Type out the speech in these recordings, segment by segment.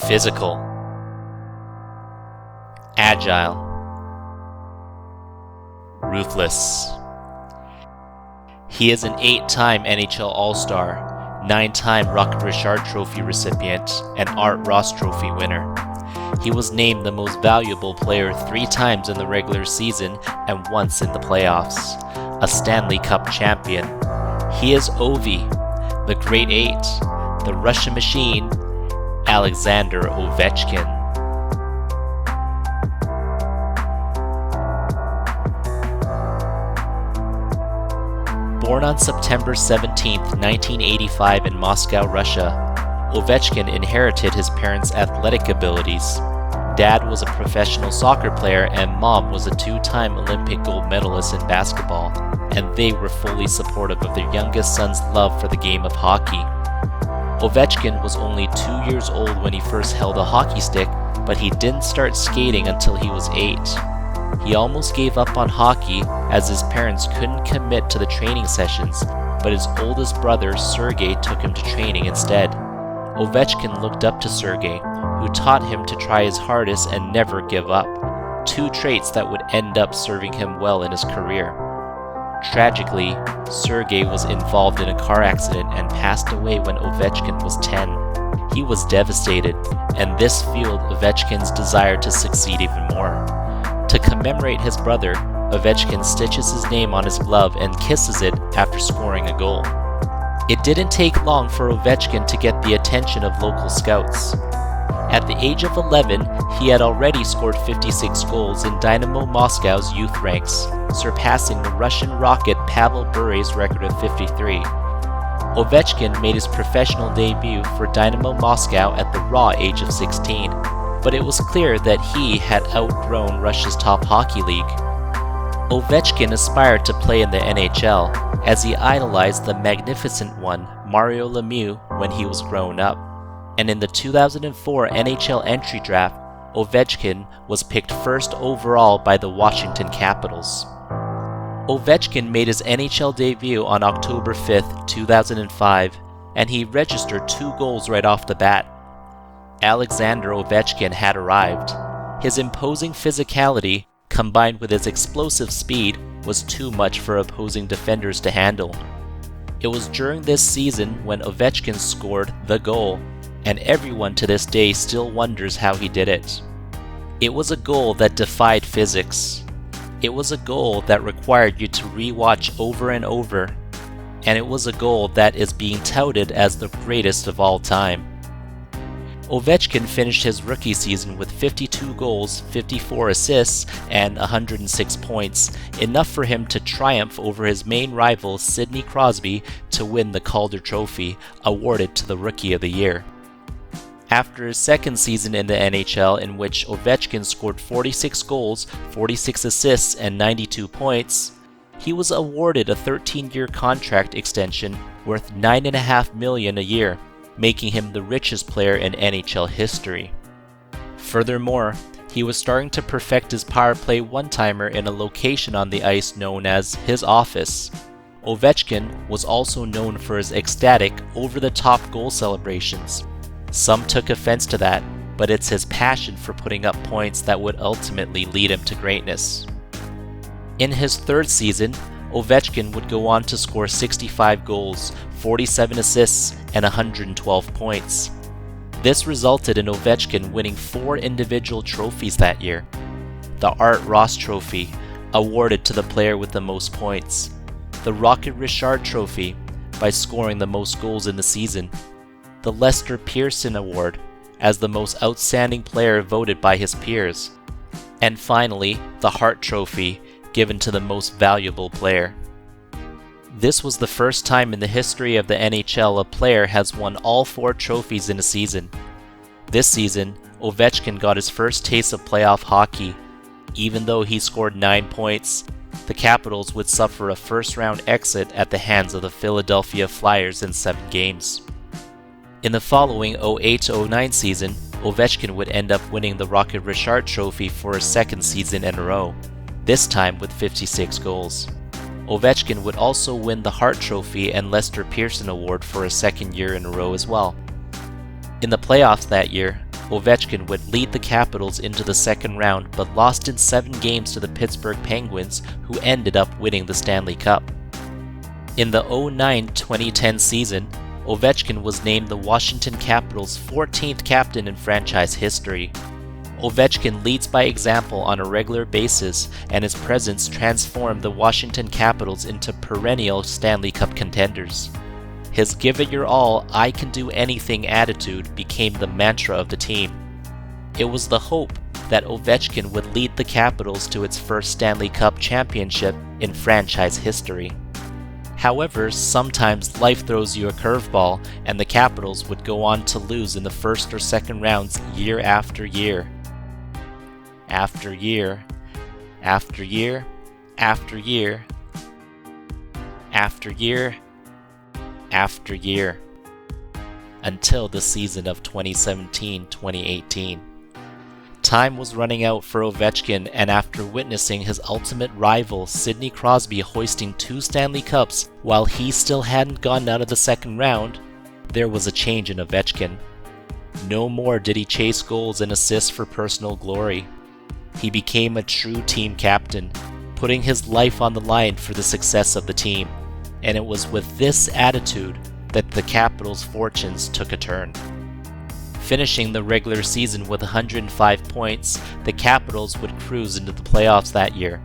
Physical, agile, ruthless. He is an 8-time NHL All-Star, 9-time Rocket Richard Trophy recipient, and Art Ross Trophy winner. He was named the most valuable player 3 times in the regular season and once in the playoffs. A Stanley Cup champion. He is Ovi, the Great Eight, the Russian Machine, Alexander Ovechkin. Born on September 17, 1985 in Moscow, Russia, Ovechkin inherited his parents' athletic abilities. Dad was a professional soccer player and Mom was a 2-time Olympic gold medalist in basketball, and they were fully supportive of their youngest son's love for the game of hockey. Ovechkin was only 2 years old when he first held a hockey stick, but he didn't start skating until he was 8. He almost gave up on hockey as his parents couldn't commit to the training sessions, but his oldest brother Sergei took him to training instead. Ovechkin looked up to Sergei, who taught him to try his hardest and never give up, 2 traits that would end up serving him well in his career. Tragically, Sergei was involved in a car accident and passed away when Ovechkin was 10. He was devastated, and this fueled Ovechkin's desire to succeed even more. To commemorate his brother, Ovechkin stitches his name on his glove and kisses it after scoring a goal. It didn't take long for Ovechkin to get the attention of local scouts. At the age of 11, he had already scored 56 goals in Dynamo Moscow's youth ranks, surpassing the Russian Rocket Pavel Bure's record of 53. Ovechkin made his professional debut for Dynamo Moscow at the raw age of 16, but it was clear that he had outgrown Russia's top hockey league. Ovechkin aspired to play in the NHL, as he idolized the magnificent one, Mario Lemieux, when he was grown up. And in the 2004 NHL entry draft, Ovechkin was picked first overall by the Washington Capitals. Ovechkin made his NHL debut on October 5, 2005, and he registered 2 goals right off the bat. Alexander Ovechkin had arrived. His imposing physicality, combined with his explosive speed, was too much for opposing defenders to handle. It was during this season when Ovechkin scored the goal, and everyone to this day still wonders how he did it. It was a goal that defied physics. It was a goal that required you to re-watch over and over, and it was a goal that is being touted as the greatest of all time. Ovechkin finished his rookie season with 52 goals, 54 assists, and 106 points, enough for him to triumph over his main rival Sidney Crosby to win the Calder Trophy, awarded to the Rookie of the Year. After his second season in the NHL, in which Ovechkin scored 46 goals, 46 assists, and 92 points, he was awarded a 13-year contract extension worth $9.5 million a year, making him the richest player in NHL history. Furthermore, he was starting to perfect his power play one-timer in a location on the ice known as his office. Ovechkin was also known for his ecstatic, over-the-top goal celebrations. Some took offense to that, but it's his passion for putting up points that would ultimately lead him to greatness. In his 3rd season, Ovechkin would go on to score 65 goals, 47 assists, and 112 points. This resulted in Ovechkin winning 4 individual trophies that year. The Art Ross Trophy, awarded to the player with the most points. The Rocket Richard Trophy, by scoring the most goals in the season. The Lester Pearson Award, as the most outstanding player voted by his peers. And finally, the Hart Trophy, given to the most valuable player. This was the first time in the history of the NHL a player has won all 4 trophies in a season. This season, Ovechkin got his first taste of playoff hockey. Even though he scored 9 points, the Capitals would suffer a first-round exit at the hands of the Philadelphia Flyers in 7 games. In the following 08-09 season, Ovechkin would end up winning the Rocket Richard Trophy for his 2nd season in a row, this time with 56 goals. Ovechkin would also win the Hart Trophy and Lester Pearson Award for a 2nd year in a row as well. In the playoffs that year, Ovechkin would lead the Capitals into the second round but lost in 7 games to the Pittsburgh Penguins, who ended up winning the Stanley Cup. In the 2009-2010 season, Ovechkin was named the Washington Capitals' 14th captain in franchise history. Ovechkin leads by example on a regular basis, and his presence transformed the Washington Capitals into perennial Stanley Cup contenders. His give it your all, I can do anything attitude became the mantra of the team. It was the hope that Ovechkin would lead the Capitals to its first Stanley Cup championship in franchise history. However, sometimes life throws you a curveball, and the Capitals would go on to lose in the first or second rounds year after year. After year, after year, after year, after year, after year, until the season of 2017-2018. Time was running out for Ovechkin, and after witnessing his ultimate rival Sidney Crosby hoisting 2 Stanley Cups while he still hadn't gotten out of the second round, there was a change in Ovechkin. No more did he chase goals and assists for personal glory. He became a true team captain, putting his life on the line for the success of the team, and it was with this attitude that the Capitals' fortunes took a turn. Finishing the regular season with 105 points, the Capitals would cruise into the playoffs that year.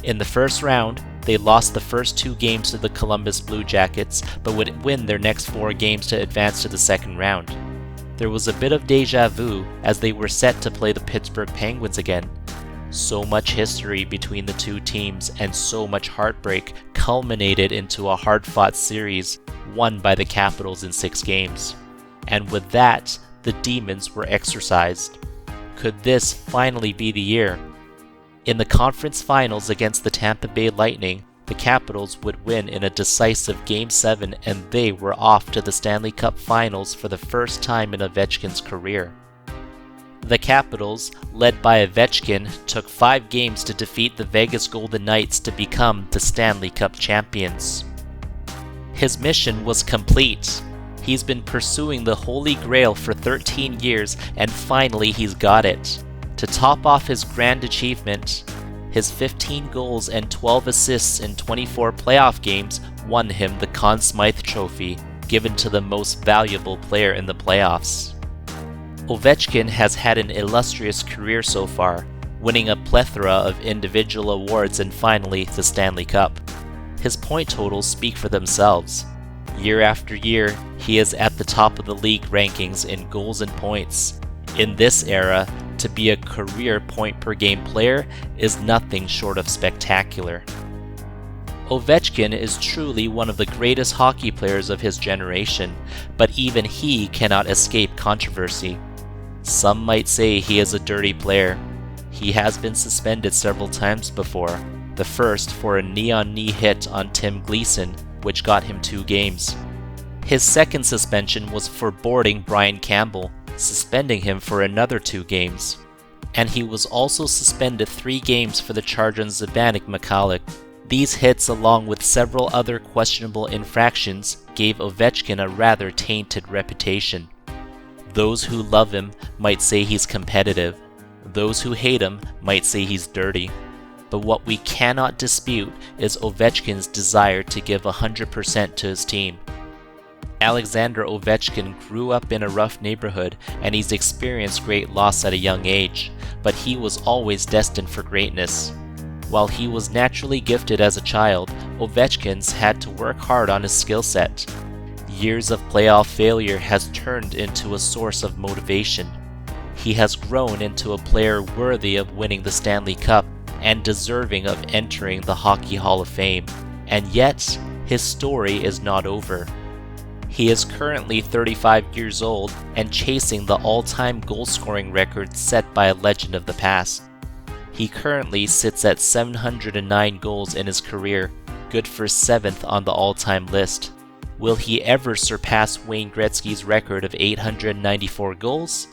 In the first round, they lost the first 2 games to the Columbus Blue Jackets, but would win their next 4 games to advance to the second round. There was a bit of deja vu as they were set to play the Pittsburgh Penguins again. So much history between the two teams and so much heartbreak culminated into a hard-fought series won by the Capitals in 6 games. And with that, the demons were exorcised. Could this finally be the year? In the conference finals against the Tampa Bay Lightning, the Capitals would win in a decisive Game 7, and they were off to the Stanley Cup Finals for the first time in Ovechkin's career. The Capitals, led by Ovechkin, took 5 games to defeat the Vegas Golden Knights to become the Stanley Cup champions. His mission was complete. He's been pursuing the Holy Grail for 13 years, and finally he's got it. To top off his grand achievement, his 15 goals and 12 assists in 24 playoff games won him the Conn Smythe Trophy, given to the most valuable player in the playoffs. Ovechkin has had an illustrious career so far, winning a plethora of individual awards and finally the Stanley Cup. His point totals speak for themselves. Year after year, he is at the top of the league rankings in goals and points. In this era, to be a career point-per-game player is nothing short of spectacular. Ovechkin is truly one of the greatest hockey players of his generation, but even he cannot escape controversy. Some might say he is a dirty player. He has been suspended several times before, the first for a knee-on-knee hit on Tim Gleason, which got him 2 games. His second suspension was for boarding Brian Campbell, suspending him for another 2 games. And he was also suspended 3 games for the charge on Zbanek Michalek. These hits, along with several other questionable infractions, gave Ovechkin a rather tainted reputation. Those who love him might say he's competitive. Those who hate him might say he's dirty. But what we cannot dispute is Ovechkin's desire to give 100% to his team. Alexander Ovechkin grew up in a rough neighborhood, and he's experienced great loss at a young age, but he was always destined for greatness. While he was naturally gifted as a child, Ovechkin's had to work hard on his skill set. Years of playoff failure has turned into a source of motivation. He has grown into a player worthy of winning the Stanley Cup and deserving of entering the Hockey Hall of Fame. And yet, his story is not over. He is currently 35 years old and chasing the all-time goal-scoring record set by a legend of the past. He currently sits at 709 goals in his career, good for 7th on the all-time list. Will he ever surpass Wayne Gretzky's record of 894 goals?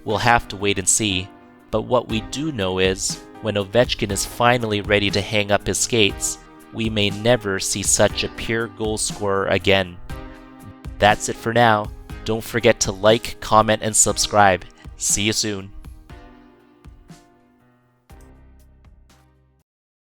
We'll have to wait and see, but what we do know is, when Ovechkin is finally ready to hang up his skates, we may never see such a pure goal scorer again. That's it for now. Don't forget to like, comment, and subscribe. See you soon.